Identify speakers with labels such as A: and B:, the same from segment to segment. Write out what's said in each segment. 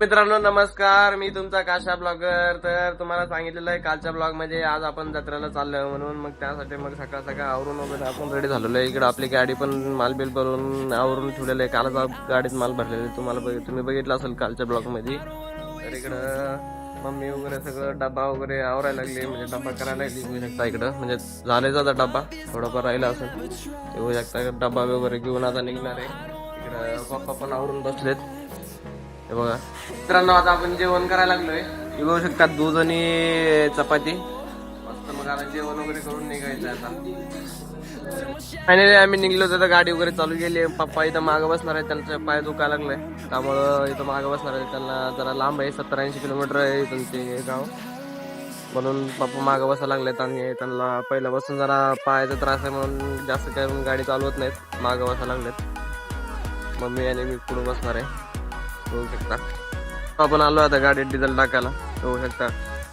A: मित्रांनो नमस्कार, मी तुमचा काशा ब्लॉगर. तर तुम्हाला सांगितलेलं आहे कालच्या ब्लॉग मध्ये आज आपण जत्रेला चाललोय म्हणून मग त्यासाठी मग सकाळ सकाळ आवरून वगैरे आपण रेडी झालेलो आहे. इकडे आपली गाडी पण मालबिल भरून आवरून ठेवलेलं आहे. कालच गाडीत माल भरलेला आहे. तुम्ही बघितलं असेल कालच्या ब्लॉग मध्ये. तर इकडं मम्मी वगैरे सगळं डब्बा वगैरे आवरायला लागले, म्हणजे डब्बा करायला लागली. होऊ शकता इकडं म्हणजे झाले जाता डब्बा थोडाफार राहिला असेल ते होऊ शकता. डब्बा वगैरे घेऊन आता निघणार आहे. इकडं पप्पा पण आवरून बसलेत. हे बघा मित्रांनो, आता आपण जेवण करायला लागलोय. हे बघू शकता दूध आणि चपाती मस्त. मग आता जेवण वगैरे करून निघायचं आता. फायनली आम्ही निघलो तर गाडी वगैरे चालू केली. पप्पा इथं मागं बसणार आहे, त्यांचा पाय दुखायला लागलाय त्यामुळं इथं मागं बसणार आहे. त्यांना जरा लांब आहे, 70-80 किलोमीटर आहे इथून ते गाव, म्हणून पप्पा मागं बसायला लागलेत. आणि त्यांना पहिल्यापासून जरा पायाचा त्रास आहे म्हणून जास्त काही गाडी चालवत नाहीत, मागं बसायला लागलेत. मम्मी आणि मी पुढे बसणार आहे. होऊ शकता आपण आलो आता गाडीत डिझेल टाकायला. होऊ शकता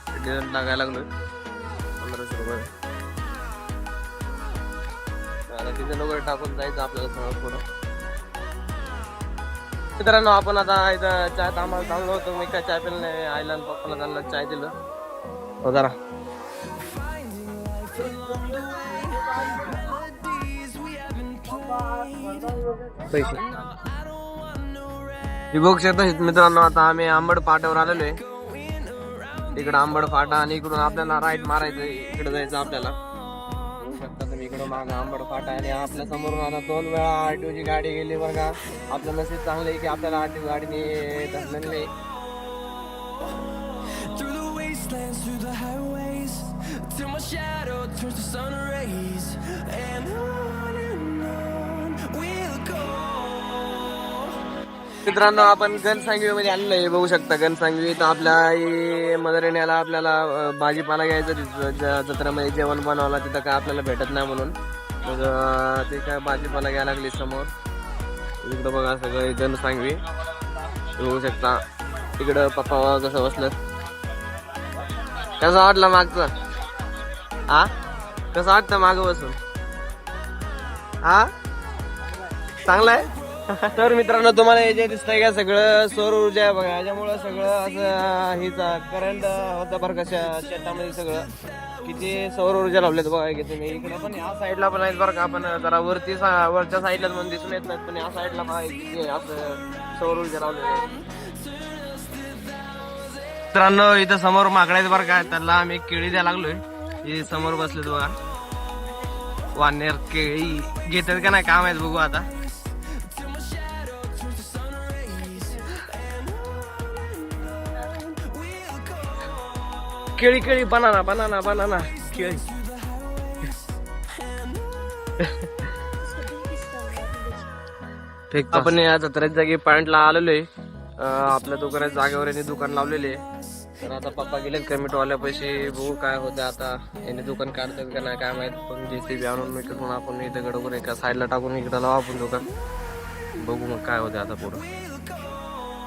A: डिझेल टाकायला लागलोय 1500 रुपये. आता डिझेल वगैरे टाकून जायचं आपल्याला सगळं पुढं. मित्रांनो आपण आता इथं चाय आम्हाला चाललो होतो. मी काय चाय पिलं नाही. आईला आणि पप्पाला त्यांना चाय दिलं हो जरा. पैसे बघू शकता मित्रांनो, आता आम्ही आंबड फाट्यावर आलेलो आहे. इकडं आंबड फाटा आणि इकडून आपल्याला राईट मारायचं, इकडे जायचं आपल्याला. बघू शकता तुम्ही इकडं मागं आंबड फाटा आणि आपल्या समोरून आता 2 वेळा आरटीओची गाडी गेली बरं का. आपलं नशीब चांगलं आहे की आपल्याला आरटीओ गाडीने धरलेलं नाही. मित्रांनो आपण घनसांगवी मध्ये आलेलो आहे. बघू शकता घनसांगवी. तर आपल्या मदरेण्याला आपल्याला भाजीपाला घ्यायचं जत्रेमध्ये जेवण बनवायला. तिथं काय आपल्याला भेटत नाही म्हणून मग ते काय भाजीपाला घ्यायला लागली समोर. इकडं बघा सगळं घनसांगवी. बघू शकता इकडं पप्पा कसं बसलं. कसं वाटलं मागचं? कसं वाटतं मागं बसून? चांगलं आहे. तर मित्रांनो तुम्हाला हे जे दिसतंय का सगळं सौर ऊर्जा आहे बघा. याच्यामुळं सगळं असं हेच करंट होतं बरं का शेतामध्ये. सगळं किती सौर ऊर्जा लावलेत बघा की तुम्ही. इकडे पण या साईडला पण आहेत बरं का. आपण जरा वरच्या साईडला पण दिसून येत नाहीत, पण या साईडला बघा किती असं सौर ऊर्जा लावलेली आहे. मित्रांनो इथं समोर माकडे आहेत बरं का. त्याला आम्ही केळी द्यायला लागलोय. हे समोर बसलेत बघा. वानेर केळी घेतात का नाही काय माहित, बघू आता. केळी केळी बनाना बनाना बनाना केळी. आपण या जत्रेच्या जागी पॉइंटला आलेलो आहे. आपल्या दुकानात जागेवर यांनी दुकान लावलेले आहे. तर आता पप्पा गेलेत कमिटीवाल्या पैसे. बघू काय होतं आता. यांनी दुकान काढतात का नाही काय माहित. पण JCB आणून मी करून आपण इथं गडबड एका साईडला टाकून इकडं लावा आपण दुकान. बघू मग काय होतं आता पुढं.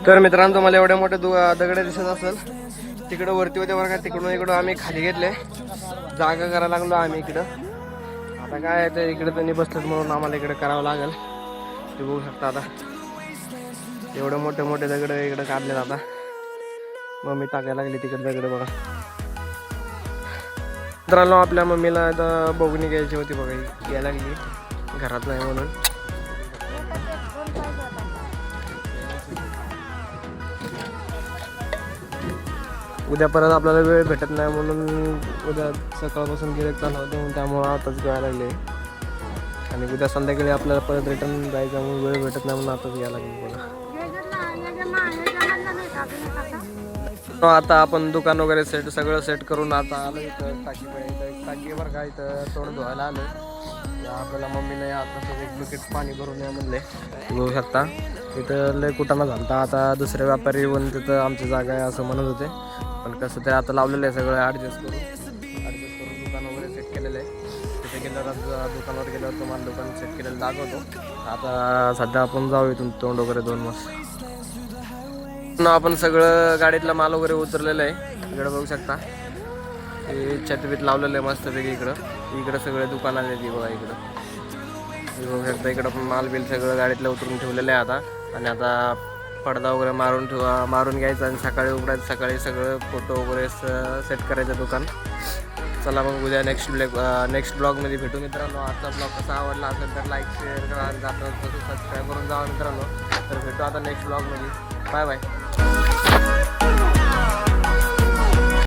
A: तर मित्रांनो तुम्हाला एवढे मोठे दगड दिसत असेल, तिकडं वरती होते बरं का. तिकडून इकडं आम्ही खाली घेतले, जागा करायला लागलो आम्ही इकडं. आता काय ते इकडे त्यांनी बसलेत म्हणून आम्हाला इकडे करावं लागेल. ते बघू शकता आता एवढे मोठे मोठे दगड इकडे काढलेत. आता मम्मी टाकायला लागली तिकडे दगड बघा. मित्रांनो आपल्या मम्मीला आता बघणी घ्यायची होती बघा, यायला लागली घरात नाही म्हणून. उद्या परत आपल्याला वेळ भेटत नाही म्हणून उद्या सकाळपासून गिऱ्हाईक चालू होते म्हणून त्यामुळं आताच घ्यायला लागले. आणि उद्या संध्याकाळी आपल्याला परत रिटर्न जायचं म्हणून वेळ भेटत नाही म्हणून आताच घ्यायला लागले बघा. आता आपण दुकान वगैरे सगळं सेट करून आता आलो इथं टाकी बरं का. इथं तोंड धुवायला आलो. आपल्याला मम्मीने आता एक बकेट पाणी भरून या म्हणले. बघू शकता इथं लय कुटाणा झालता. आता दुसरे व्यापारी येऊन तिथं आमची जागा आहे असं म्हणत होते, पण कसं ते आता लावलेलं आहे सगळं ॲडजस्ट करून दुकान वगैरे सेट केलेलं आहे. तिथे गेल्यावर दुकानावर गेल्यावर तुम्हाला दुकान सेट केलेलं दाखवतो. आता सध्या आपण जाऊ इथून तोंड वगैरे 2 मास. आपण सगळं गाडीतला माल वगैरे उतरलेलं आहे. इकडे बघू शकता हे छतबीत लावलेलं आहे मस्तपैकी. इकडं सगळे दुकान आले बघा. इकडं बघू शकता इकडं पण माल बिल सगळं गाडीतलं उतरून ठेवलेलं आहे आता. आणि आता पडदा वगैरे मारून घ्यायचा आणि सकाळी उघडायचं. सकाळी सगळं फोटो वगैरे सेट करायचं दुकान. चला मग उद्या नेक्स्ट ब्लॉगमध्ये भेटू मित्रांनो. आजचा ब्लॉग कसा आवडला असेल तर लाईक शेअर करा आणि जाता तसं सबस्क्राईब करून जावा मित्रांनो. तर भेटू आता नेक्स्ट ब्लॉगमध्ये. Bye bye.